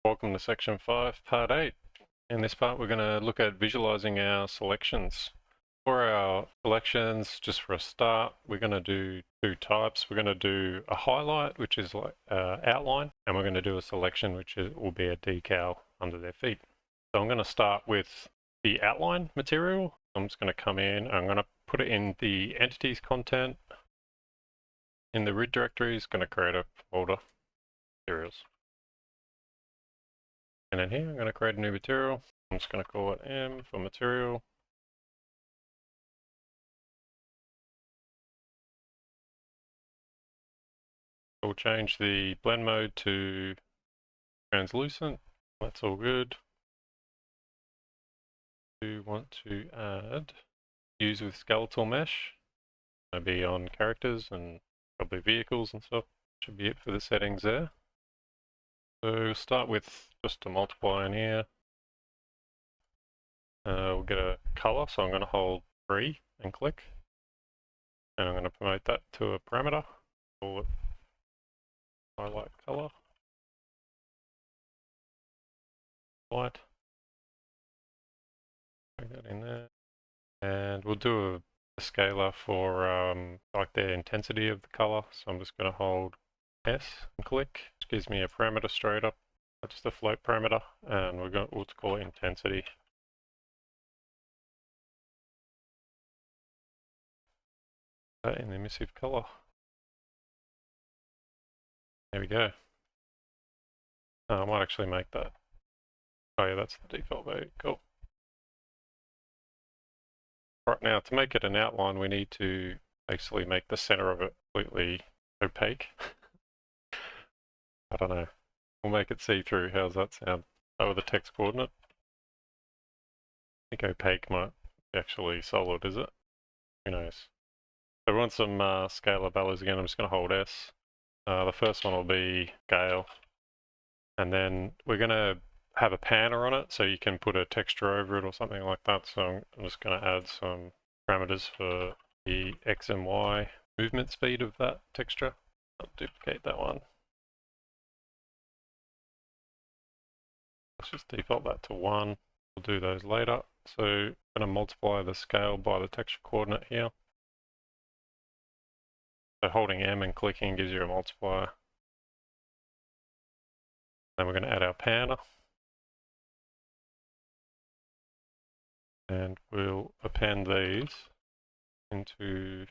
Welcome to section 5, part 8. In this part, we're going to look at visualizing our selections. For our selections, just for a start, we're going to do two types. We're going to do a highlight, which is like outline, and we're going to do a selection, which will be a decal under their feet. So I'm going to start with the outline material. I'm just going to come in, I'm going to put it in the entities content. In the root directory, it's going to create a folder, materials. And then here, I'm going to create a new material. I'm just going to call it M for material. We'll change the blend mode to translucent. That's all good. We want to add use with skeletal mesh. It'll be on characters and probably vehicles and stuff. Should be it for the settings there. So we'll start with just a multiply in here. We'll get a color, so I'm going to hold 3 and click. And I'm going to promote that to a parameter. Call it highlight color. White. Bring that in there. And we'll do a scalar for like the intensity of the color. So I'm just going to hold S and click, which gives me a parameter straight up, just a float parameter, and we'll call it intensity. In the emissive color. There we go. I might actually make that. Oh yeah, that's the default value. Cool. Right now, to make it an outline, we need to basically make the center of it completely opaque. I don't know. We'll make it see-through. How's that sound? Oh, the text coordinate. I think opaque might be actually solid, is it? Who knows? So we want some scalar values again. I'm just going to hold S. The first one will be scale. And then we're going to have a panner on it, so you can put a texture over it or something like that. So I'm just going to add some parameters for the X and Y movement speed of that texture. I'll duplicate that one. Let's just default that to 1. We'll do those later. So I'm going to multiply the scale by the texture coordinate here. So holding M and clicking gives you a multiplier. Then we're going to add our panner. And we'll append these into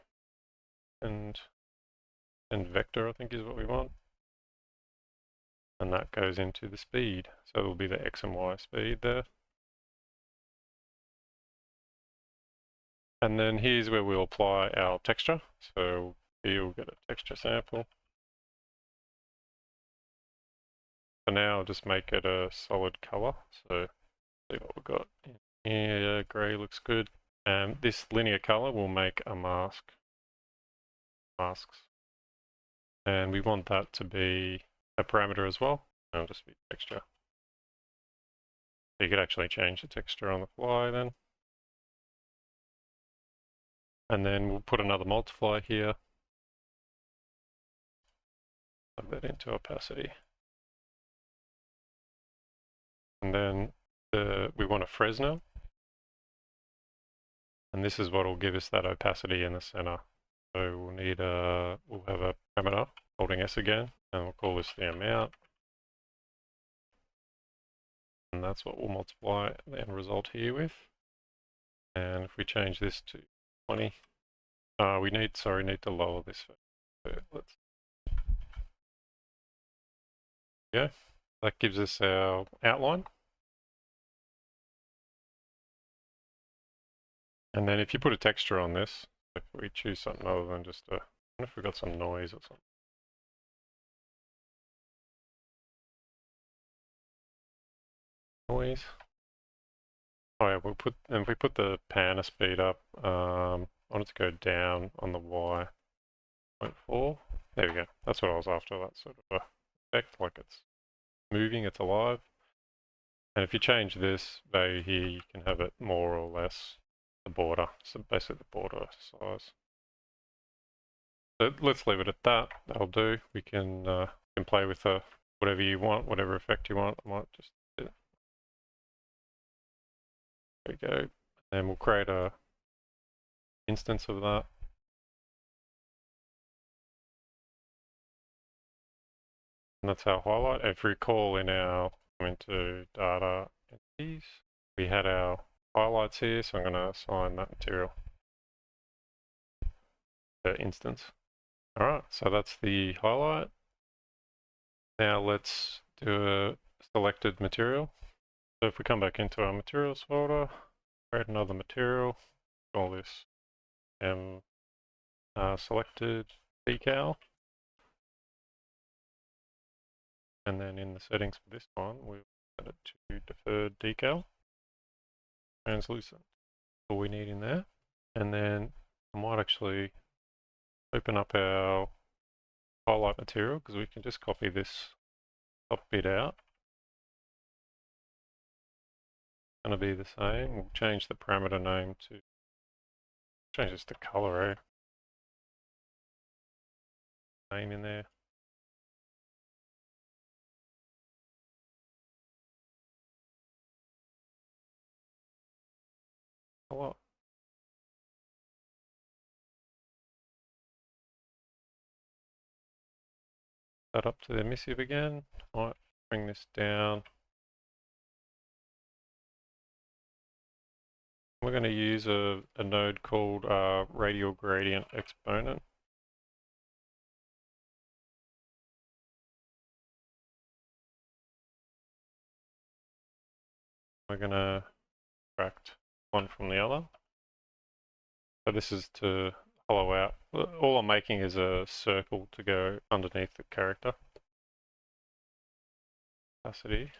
and vector, I think is what we want. And that goes into the speed. So it'll be the X and Y speed there. And then here's where we'll apply our texture. So here we'll get a texture sample. For now, I'll just make it a solid color. So see what we've got here. Gray looks good. And this linear color will make a mask. Masks. And we want that to be a parameter as well. It'll just be texture. So you could actually change the texture on the fly then. And then we'll put another multiply here. Plug that into opacity. And then we want a Fresnel. And this is what will give us that opacity in the center. So we'll need we'll have a parameter holding S again, and we'll call this the amount. And that's what we'll multiply the end result here with. And if we change this to 20, we need to lower this. So let's go. That gives us our outline. And then if you put a texture on this, if we choose something other than just I wonder if we've got some noise or something. Noise. Oh yeah, if we put the panner speed up, I want it to go down on the Y. 0.4. There we go. That's what I was after, that sort of effect, like it's moving, it's alive. And if you change this value here, you can have it more or less the border, so basically the border size. So let's leave it at that. That'll do. We can play with the whatever you want, whatever effect you want. I might just do it. There we go. And we'll create a instance of that. And that's our highlight. If you recall in our, come into data entities, we had our highlights here, so I'm going to assign that material to instance. Alright, so that's the highlight. Now let's do a selected material. So if we come back into our materials folder, create another material, call this selected decal. And then in the settings for this one, we'll set it to deferred decal, translucent, all we need in there. And then I might actually open up our highlight material because we can just copy this top bit out. It's going to be the same. We'll change the parameter name to, change this to color, name in there. Color. That up to the emissive again. Might bring this down. We're going to use a node called radial gradient exponent. We're going to subtract one from the other. So this is to hollow out. All I'm making is a circle to go underneath the character. Opacity.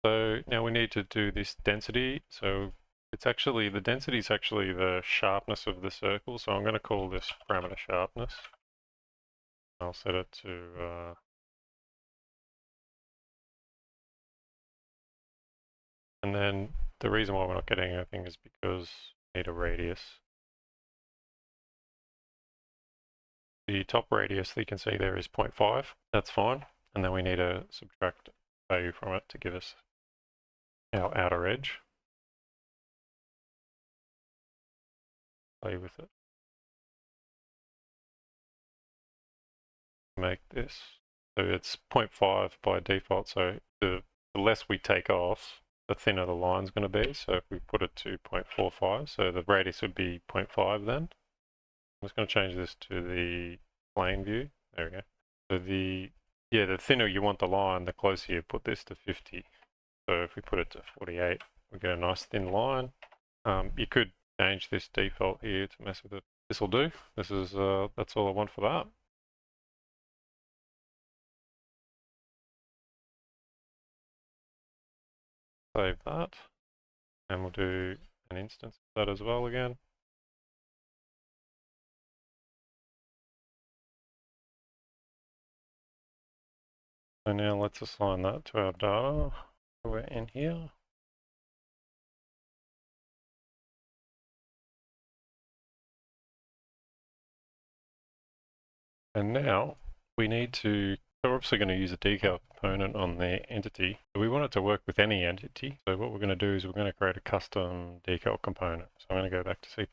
So now we need to do this density. So it's actually, the density is actually the sharpness of the circle. So I'm going to call this parameter sharpness. I'll set it to and then the reason why we're not getting anything is because we need a radius. The top radius that you can see there is 0.5. That's fine. And then we need to subtract value from it to give us our outer edge. Play with it. Make this. So it's 0.5 by default. So the less we take off, the thinner the line's going to be. So if we put it to 0.45, so the radius would be 0.5 then. I'm just going to change this to the plane view. There we go. So the thinner you want the line, the closer you put this to 50. So if we put it to 48, we get a nice thin line. You could change this default here to mess with it. This will do. This is that's all I want for that. Save that, and we'll do an instance of that as well again. So now let's assign that to our data. We're in here. And now we need to, so we're obviously going to use a decal component on the entity. We want it to work with any entity. So what we're going to do is we're going to create a custom decal component. So I'm going to go back to C++.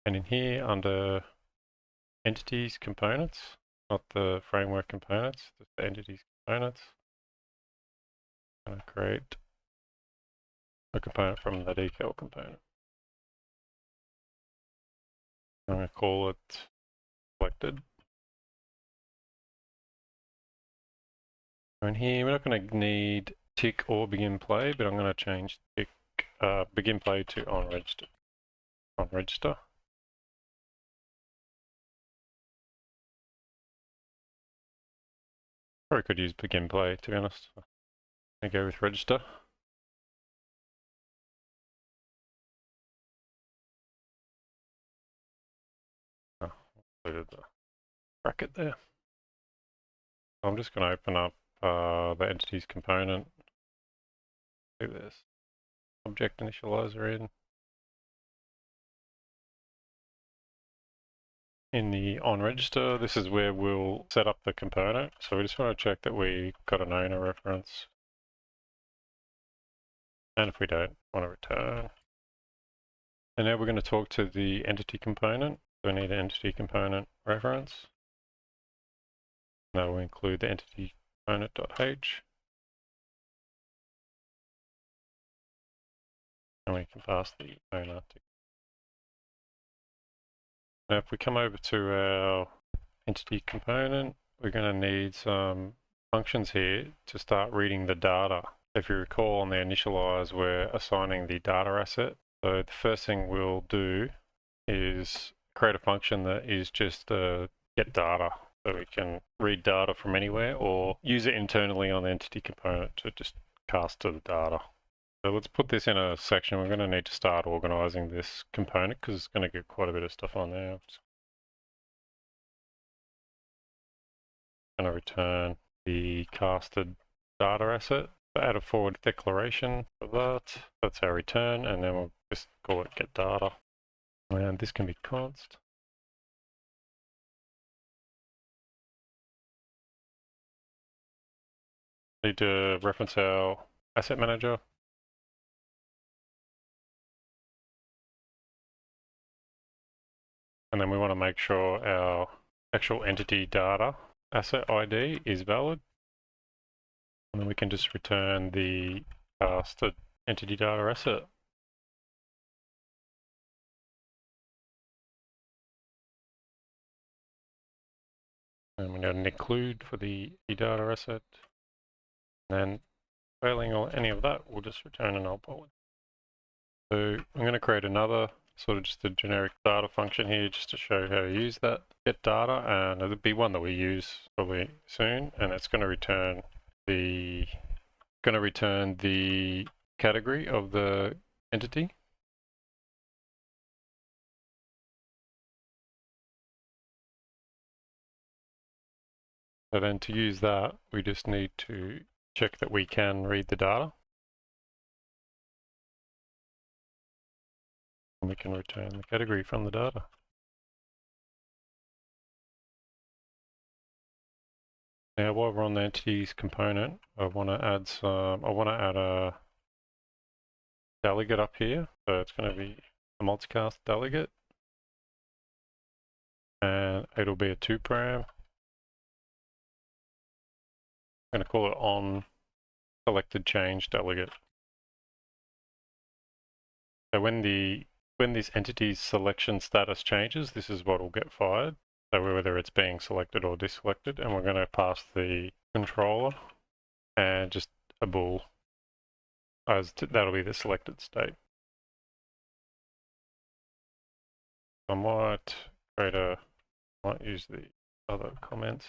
And in here under entities components, not the framework components, just the entities components, I'm going to create a component from the decal component. I'm going to call it selected. And here we're not going to need tick or begin play, but I'm going to change tick begin play to on register. On register. Probably could use begin play, to be honest. I go with register. Oh, included the bracket there. I'm just going to open up the entities component. Do this object initializer in. in the on register, this is where we'll set up the component. So we just want to check that we got an owner reference. And if we don't, want to return. And now we're going to talk to the entity component. So we need an entity component reference. That will include the entity component.h. And we can pass the owner to. Now if we come over to our entity component, we're going to need some functions here to start reading the data. If you recall, on the initialize, we're assigning the data asset. So the first thing we'll do is create a function that is just get data. So we can read data from anywhere or use it internally on the entity component to just cast to the data. So let's put this in a section. We're going to need to start organizing this component because it's going to get quite a bit of stuff on there. I'm going to return the casted data asset. Add a forward declaration for that. That's our return, and then we'll just call it get data. And this can be const. Need to reference our asset manager. And then we want to make sure our actual entity data asset ID is valid. And then we can just return the casted entity data asset. And we need an include for the data asset. And then failing or any of that, we'll just return a null poly. So I'm going to create another sort of just a generic data function here just to show how to use that get data, and it'll be one that we use probably soon, and it's going to return the category of the entity. So then to use that, we just need to check that we can read the data. And we can return the category from the data. Now while we're on the entities component, I want to add a delegate up here. So it's going to be a multicast delegate. And it'll be a 2-param. I'm going to call it on selected change delegate. So when this entity's selection status changes, this is what will get fired. So whether it's being selected or deselected, and we're going to pass the controller and just a bool as that'll be the selected state. I might use the other comments.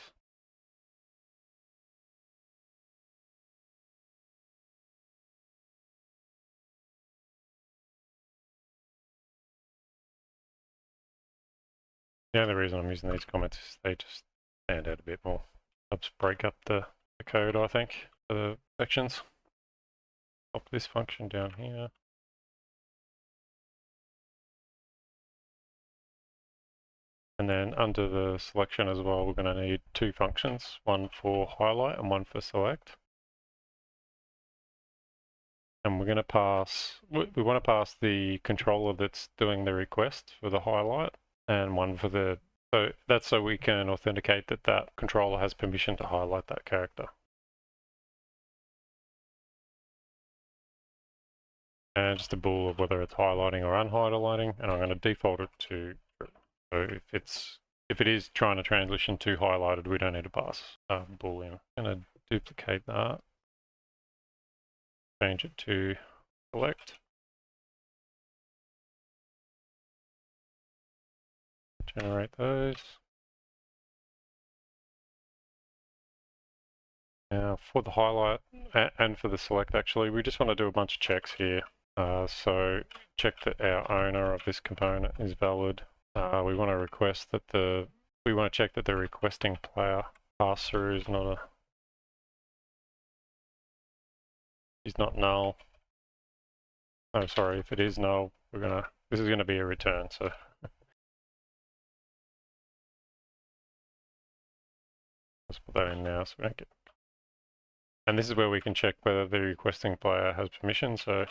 The only reason I'm using these comments is they just stand out a bit more. Helps break up the code, I think, for the sections. Pop this function down here. And then under the selection as well, we're going to need 2 functions, one for highlight and one for select. And we're going to pass, we want to pass the controller that's doing the request for the highlight and one for the, so that's so we can authenticate that that controller has permission to highlight that character. And just a bool of whether it's highlighting or unhighlighting, and I'm going to default it to true. So if it is trying to transition to highlighted, we don't need to pass a bool in. I'm going to duplicate that, change it to select. Generate those. Now for the highlight and for the select, actually, we just want to do a bunch of checks here. So check that our owner of this component is valid. We want to request that we want to check that the requesting player pass through is not null. Oh, sorry, if it is null, this is gonna be a return. So Let's put that in now so we don't get... And this is where we can check whether the requesting player has permission. So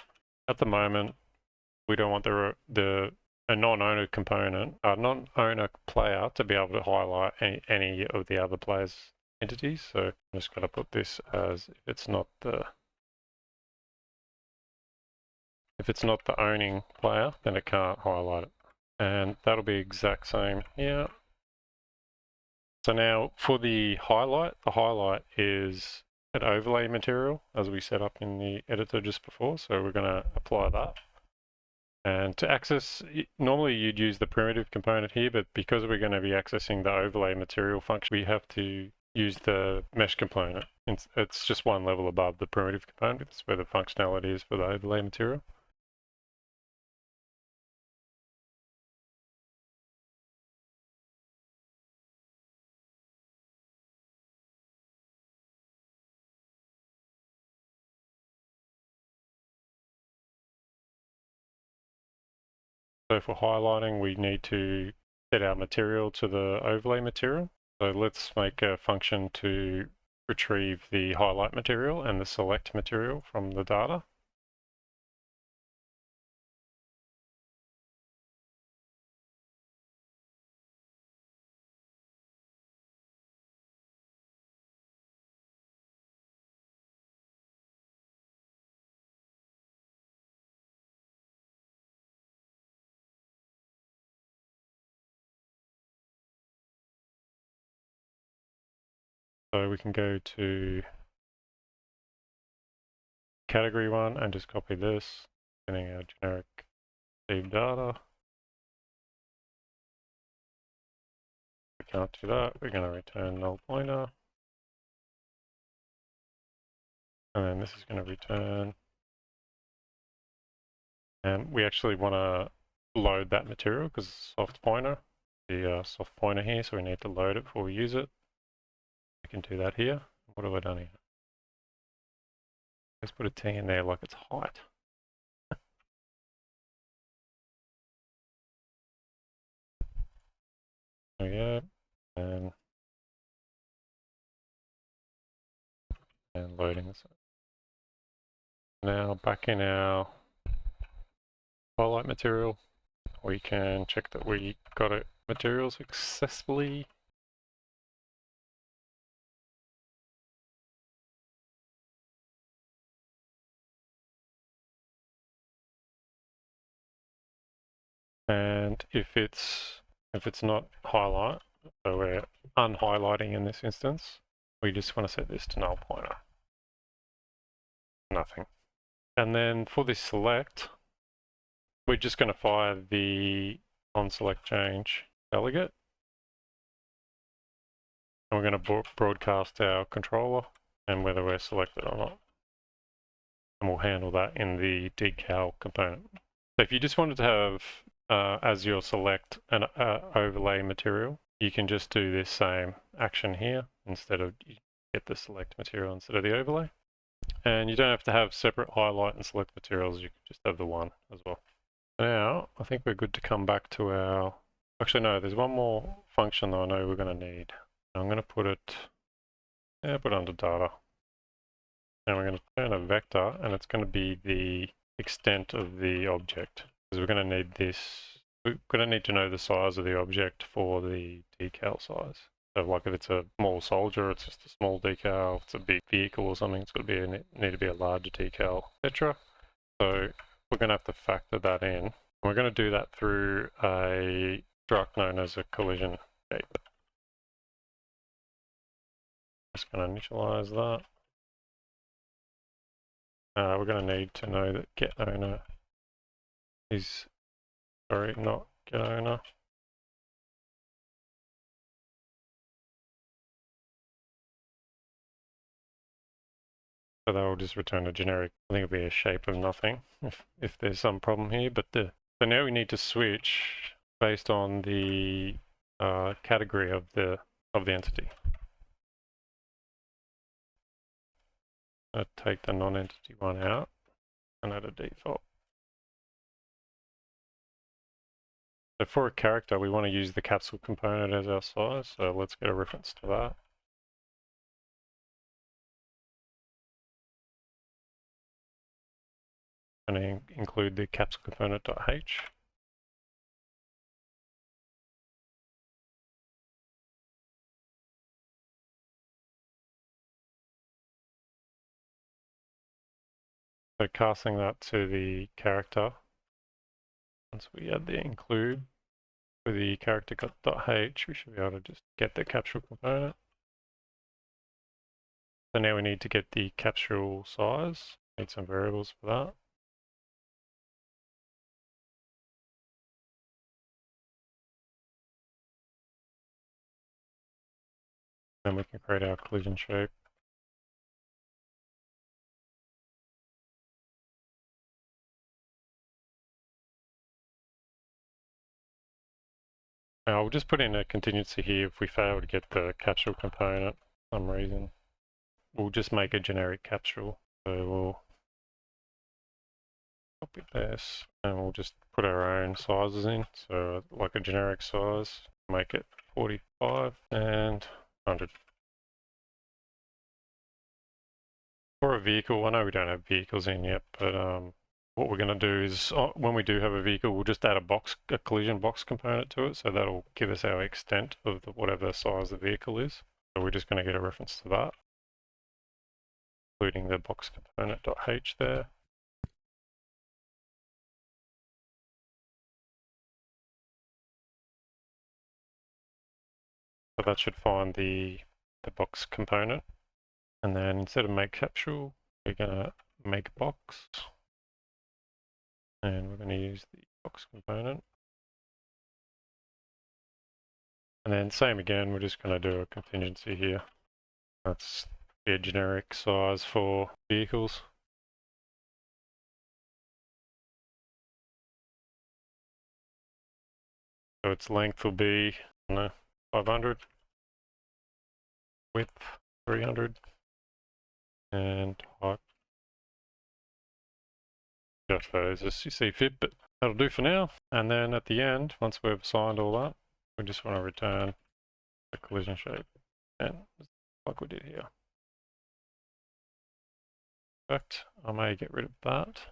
at the moment, we don't want a non-owner component, a non-owner player to be able to highlight any of the other players' entities. So I'm just going to put this as if it's not the owning player, then it can't highlight it. And that'll be exact same here. So now for the highlight is an overlay material as we set up in the editor just before. So we're going to apply that. And to access, normally you'd use the primitive component here, but because we're going to be accessing the overlay material function, we have to use the mesh component. It's just one level above the primitive component. It's where the functionality is for the overlay material. So for highlighting, we need to set our material to the overlay material. So let's make a function to retrieve the highlight material and the select material from the data. So we can go to category one and just copy this, getting our generic received data. We can't do that. We're going to return null pointer. And then this is going to return. And we actually want to load that material because it's a soft pointer, the soft pointer here, so we need to load it before we use it. We can do that here. What have I done here? Let's put a T in there like it's height. There we go. And loading this. Now back in our highlight material, we can check that we got it material successfully. And if it's not highlight, so we're unhighlighting in this instance, we just want to set this to null pointer. Nothing. And then for this select, we're just going to fire the onSelect change delegate. And we're going to broadcast our controller and whether we're selected or not. And we'll handle that in the decal component. So if you just wanted to have as your select an overlay material, you can just do this same action here instead of get the select material instead of the overlay. And you don't have to have separate highlight and select materials, you can just have the one as well. Now, I think we're good to come back to our... Actually, no, there's one more function that I know we're going to need. I'm going to put it under data. And we're going to turn a vector, and it's going to be the extent of the object. Because we're going to need this, we're going to need to know the size of the object for the decal size. So like if it's a small soldier, it's just a small decal. If it's a big vehicle or something, it's going to need to be a larger decal, etc. So we're going to have to factor that in. We're going to do that through a struct known as a collision shape. Just going to initialize that. We're going to need to know that getOwner is, sorry, not getOwner. So that will just return a generic, I think it'll be a shape of nothing if there's some problem here. But so now we need to switch based on the category of the entity. I'll take the non-entity one out and add a default. So for a character, we want to use the capsule component as our size. So let's get a reference to that. going to include the capsule component.h. So casting that to the character, once we add the include for the character.h, we should be able to just get the capsule component. So now we need to get the capsule size, need some variables for that. Then we can create our collision shape. Now we'll just put in a contingency here if we fail to get the capsule component for some reason. We'll just make a generic capsule. So we'll copy this and we'll just put our own sizes in. So like a generic size, make it 45 and 100. For a vehicle, I know we don't have vehicles in yet, but what we're going to do is when we do have a vehicle, we'll just add a collision box component to it. So that'll give us our extent of whatever size the vehicle is. So we're just going to get a reference to that, including the box component.h there. So that should find the box component. And then instead of make capsule, we're going to make box. And we're going to use the box component. And then same again, we're just going to do a contingency here. That's a generic size for vehicles. So its length will be 500, width 300, and height just those as you see fit, but that'll do for now. And then at the end, once we've assigned all that, we just want to return the collision shape, and like we did here. In fact, I may get rid of that.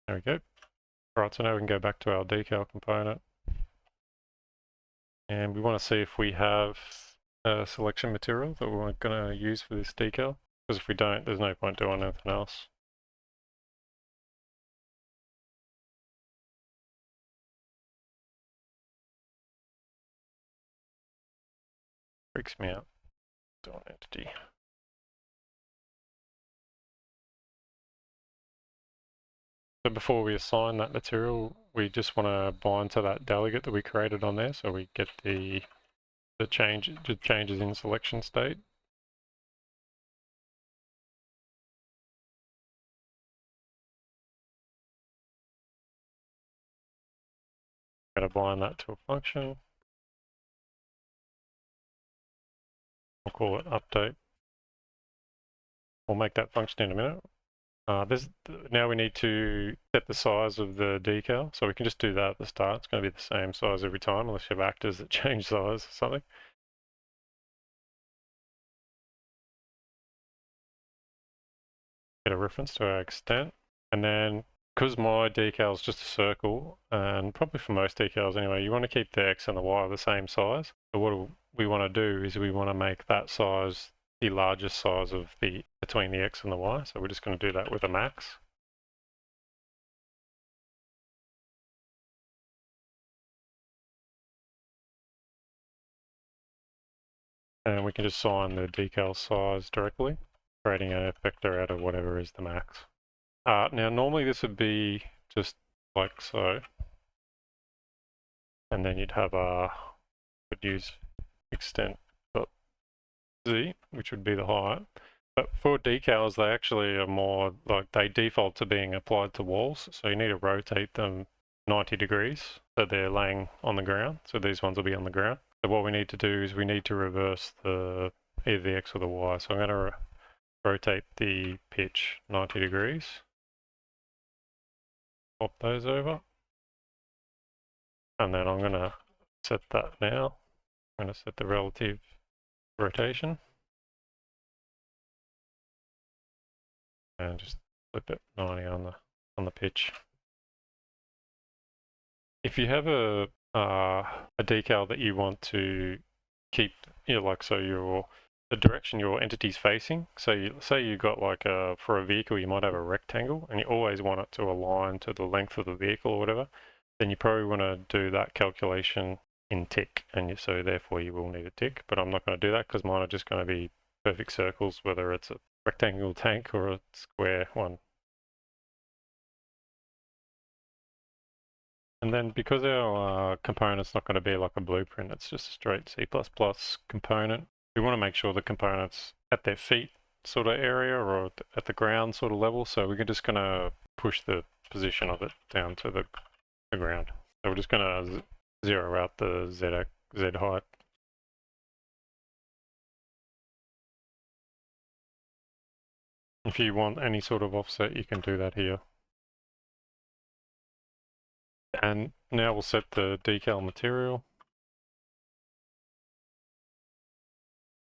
There we go. Alright, so now we can go back to our decal component. And we want to see if we have a selection material that we're going to use for this decal. Because if we don't, there's no point doing anything else. Freaks me out. Do an entity. So before we assign that material, we just want to bind to that delegate that we created on there, so we get the changes in selection state. We're going to bind that to a function. We'll call it update. We'll make that function in a minute. Now we need to set the size of the decal, so we can just do that at the start. It's going to be the same size every time, unless you have actors that change size or something. Get a reference to our extent, and then because my decal is just a circle, and probably for most decals anyway, you want to keep the X and the Y the same size. So what we want to do is we want to make that size the largest size of between the X and the Y. So we're just going to do that with a max. And we can just assign the decal size directly, creating a vector out of whatever is the max. Now normally this would be just like so. And then you'd have would use extent.z, which would be the height. But for decals, they actually are more like they default to being applied to walls. So you need to rotate them 90 degrees so they're laying on the ground. So these ones will be on the ground. So what we need to do is we need to reverse either the X or the Y. So I'm going to rotate the pitch 90 degrees. Swap those over. And then I'm going to set that now. I'm going to set the relative rotation. And just flip it 90 on the pitch. If you have a decal that you want to keep, the direction your entity's facing. So say you got like for a vehicle, you might have a rectangle, and you always want it to align to the length of the vehicle or whatever. Then you probably want to do that calculation in tick, and so therefore you will need a tick. But I'm not going to do that because mine are just going to be perfect circles, whether it's a rectangle tank or a square one. And then because our component's not going to be like a blueprint, it's just a straight C++ component, we want to make sure the component's at their feet sort of area or at the ground sort of level. So we're just going to push the position of it down to the ground. So we're just going to zero out the Z height. If you want any sort of offset, you can do that here. And now we'll set the decal material.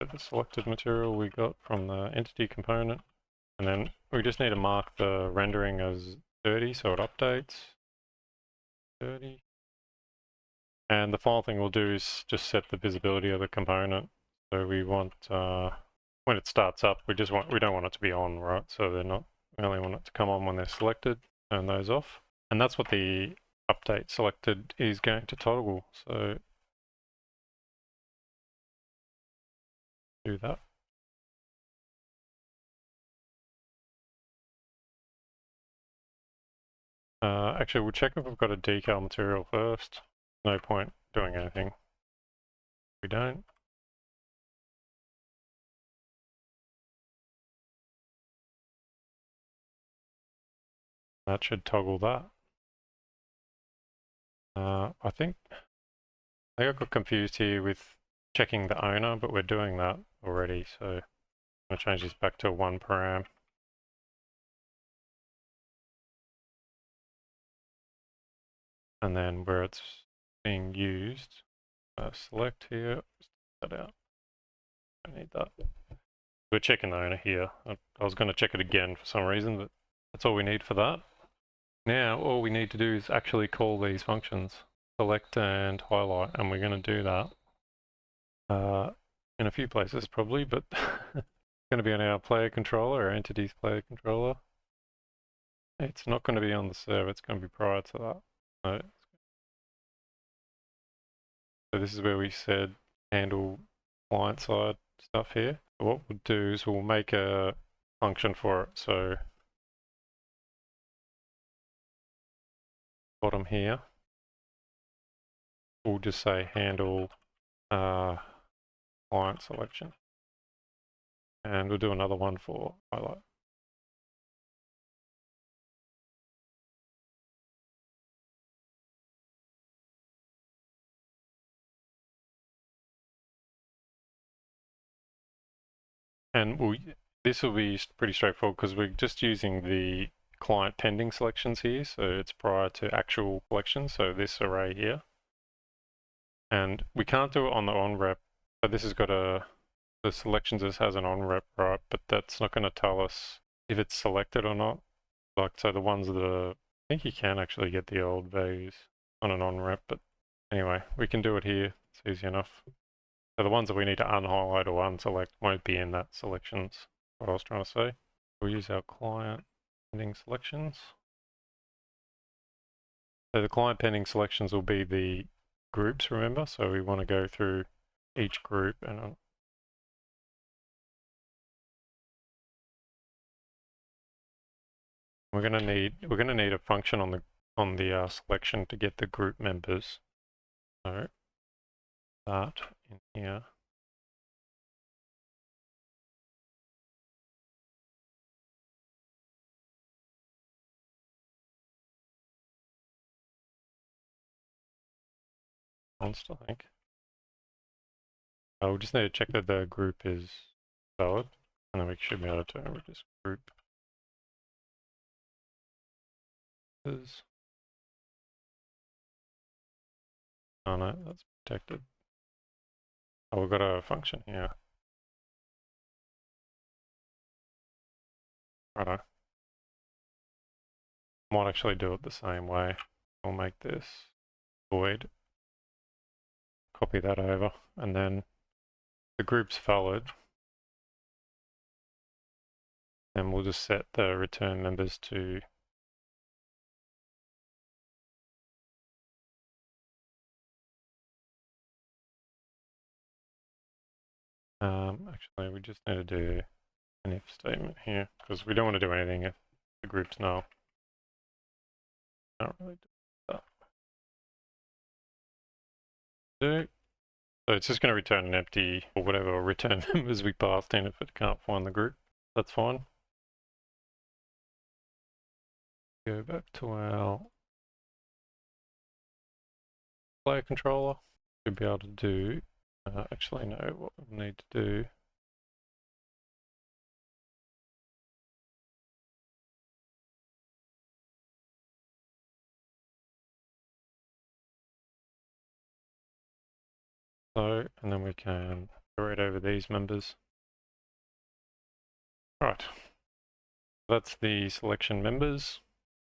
The selected material we got from the entity component. And then we just need to mark the rendering as 30 so it updates. 30. And the final thing we'll do is just set the visibility of the component. So we want, when it starts up, we don't want it to be on, right? So we only want it to come on when they're selected, turn those off. And that's what the update selected is going to toggle. So do that. Actually, we'll check if we've got a decal material first. No point doing anything. We don't. That should toggle that. I think I got confused here with checking the owner, but we're doing that already. So I'm going to change this back to 1 param. And then where it's being used, select here, that out. I need that. We're checking the owner here. I was going to check it again for some reason, but that's all we need for that. Now all we need to do is actually call these functions, select and highlight, and we're going to do that in a few places probably, but it's going to be on our player controller, our entities player controller. It's not going to be on the server, it's going to be prior to that. So this is where we said handle client side stuff here. What we'll do is we'll make a function for it. So bottom here, we'll just say handle client selection. And we'll do another one for highlight. And this will be pretty straightforward because we're just using the client pending selections here. So it's prior to actual selections. So this array here. And we can't do it on the on-rep. So this has got the selections this has an on-rep, right? But that's not going to tell us if it's selected or not. Like, so the ones that are, I think you can actually get the old values on an on-rep, but anyway, we can do it here. It's easy enough. So the ones that we need to unhighlight or unselect won't be in that selections, what I was trying to say. We'll use our client pending selections. So the client pending selections will be the groups, remember? So we want to go through each group and we're going to need a function on the selection to get the group members. So that in here. Const, I think. We just need to check that the group is valid, and then we should be able to turn with this group. Oh no, that's protected. Oh, we've got a function here. Righto. Might actually do it the same way. We'll make this void, copy that over, and then the group's valid. And we'll just set the return members to actually we just need to do an if statement here because we don't want to do anything if the group's null. Not really do that. So it's just going to return an empty or whatever return members we passed in if it can't find the group. That's fine. Go back to our player controller. We'll be able to do, actually no, what we need to do so, and then we can iterate over these members. Right, that's the selection members.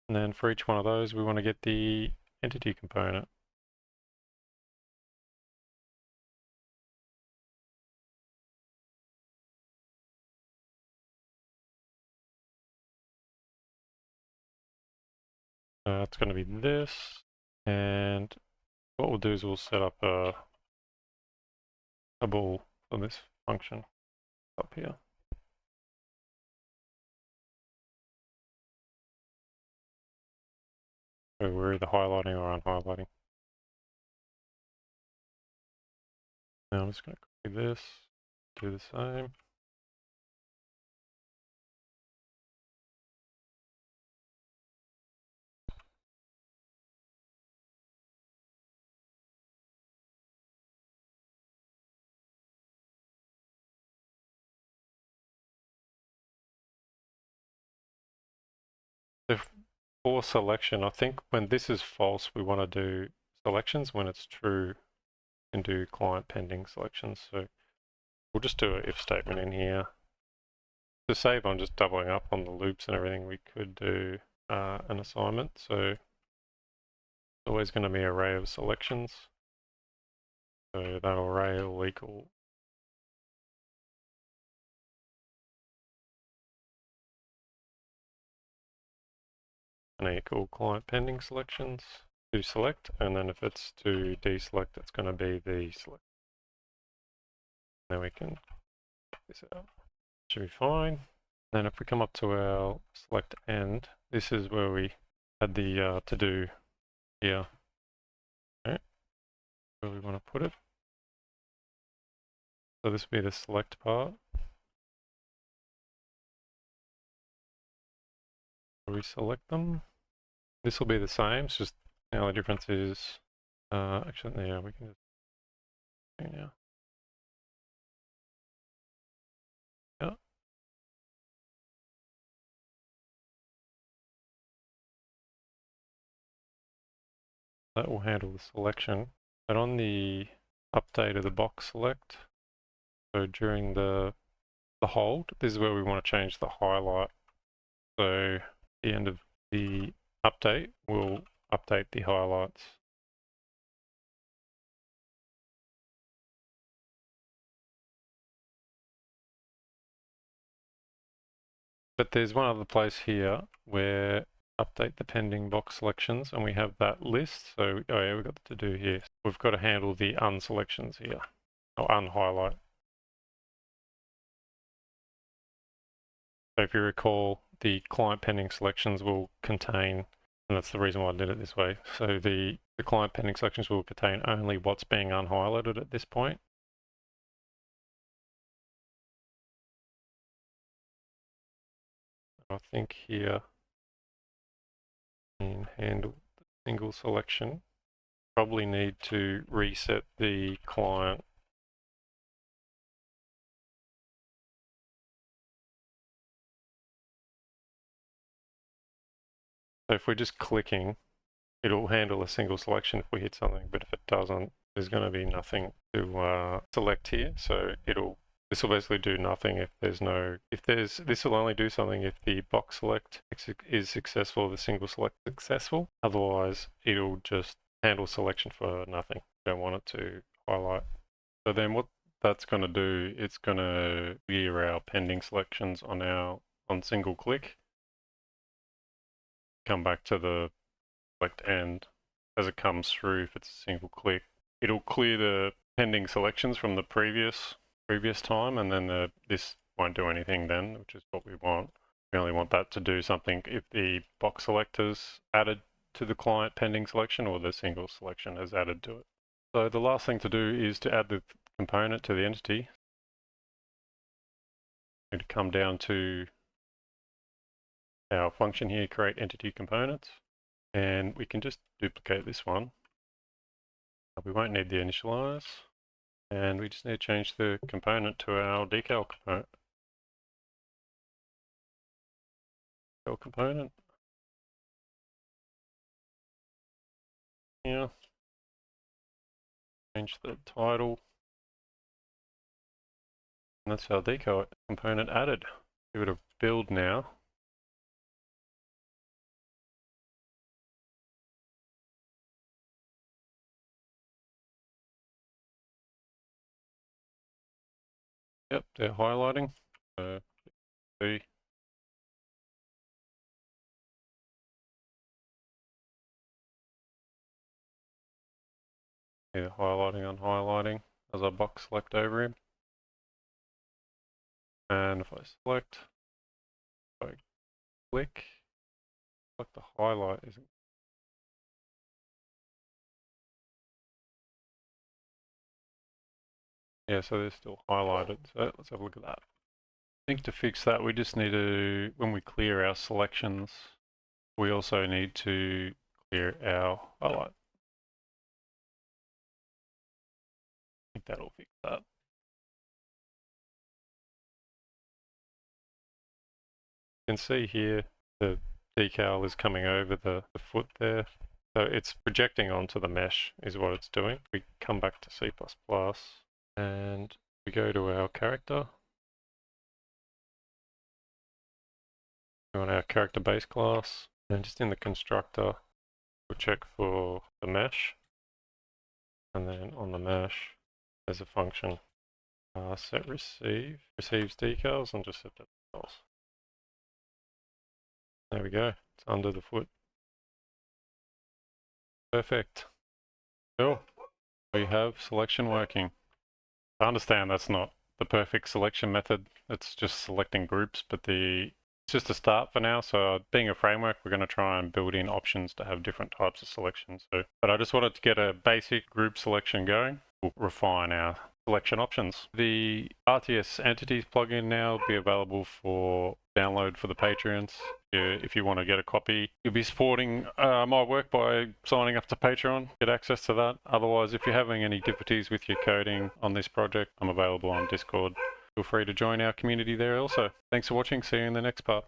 And then for each one of those, we want to get the entity component. It's going to be this, and what we'll do is we'll set up a ball for this function up here. So we're either highlighting or unhighlighting. Now I'm just going to copy this, do the same. So for selection, I think when this is false, we want to do selections. When it's true, and do client pending selections. So we'll just do an if statement in here. To save on just doubling up on the loops and everything, we could do an assignment. So it's always going to be an array of selections. So that array will equal client pending selections to select, and then if it's to deselect, it's going to be the select. Then we can check this out. Should be fine. Then if we come up to our select end, this is where we had the to do here. Okay. Where we want to put it. So this will be the select part. We select them. This will be the same. It's just now the difference is actually yeah we can just now. Yeah. That will handle the selection. But on the update of the box select, so during the hold, this is where we want to change the highlight. So at the end of the update, we'll update the highlights. But there's one other place here where update the pending box selections, and we have that list. So oh yeah, we've got to do here. We've got to handle the unselections here, or unhighlight. So if you recall, the client pending selections will contain, and that's the reason why I did it this way. So the client pending selections will contain only what's being unhighlighted at this point. I think here in handle the single selection, probably need to reset the client. So if we're just clicking, it'll handle a single selection if we hit something, but if it doesn't, there's going to be nothing to select here. So this will basically do nothing if this will only do something if the box select is successful, the single select successful. Otherwise, it'll just handle selection for nothing. Don't want it to highlight. So then what that's going to do, it's going to clear our pending selections on single click. Come back to the select end as it comes through. If it's a single click, it'll clear the pending selections from the previous time, and then this won't do anything then, which is what we want. We only want that to do something if the box selector's added to the client pending selection or the single selection is added to it. So the last thing to do is to add the component to the entity. I'm going to come down to our function here, create entity components, and we can just duplicate this one. We won't need the initialize, and we just need to change the component to our decal component. Yeah. Change the title. And that's our decal component added. Give it a build now. Yep, they're highlighting. See. Yeah, highlighting on highlighting as I box select over him. And if I select, if I click, select the highlight isn't. Yeah, so they're still highlighted. So let's have a look at that. I think to fix that, we just need to, when we clear our selections, we also need to clear our highlight. I think that'll fix that. You can see here the decal is coming over the foot there. So it's projecting onto the mesh is what it's doing. We come back to C++ and we go to our character. We want our character base class, and just in the constructor, we'll check for the mesh. And then on the mesh, there's a function set receives decals, and just set that decals. There we go, it's under the foot. Perfect. Cool. We have selection working. I understand that's not the perfect selection method. It's just selecting groups, but it's just a start for now. So being a framework, we're going to try and build in options to have different types of selections. But I just wanted to get a basic group selection going. We'll refine our selection options. The RTS entities plugin now will be available for download for the Patreons. If you want to get a copy, you'll be supporting my work by signing up to Patreon, get access to that. Otherwise, if you're having any difficulties with your coding on this project, I'm available on Discord. Feel free to join our community there also. Thanks for watching. See you in the next part.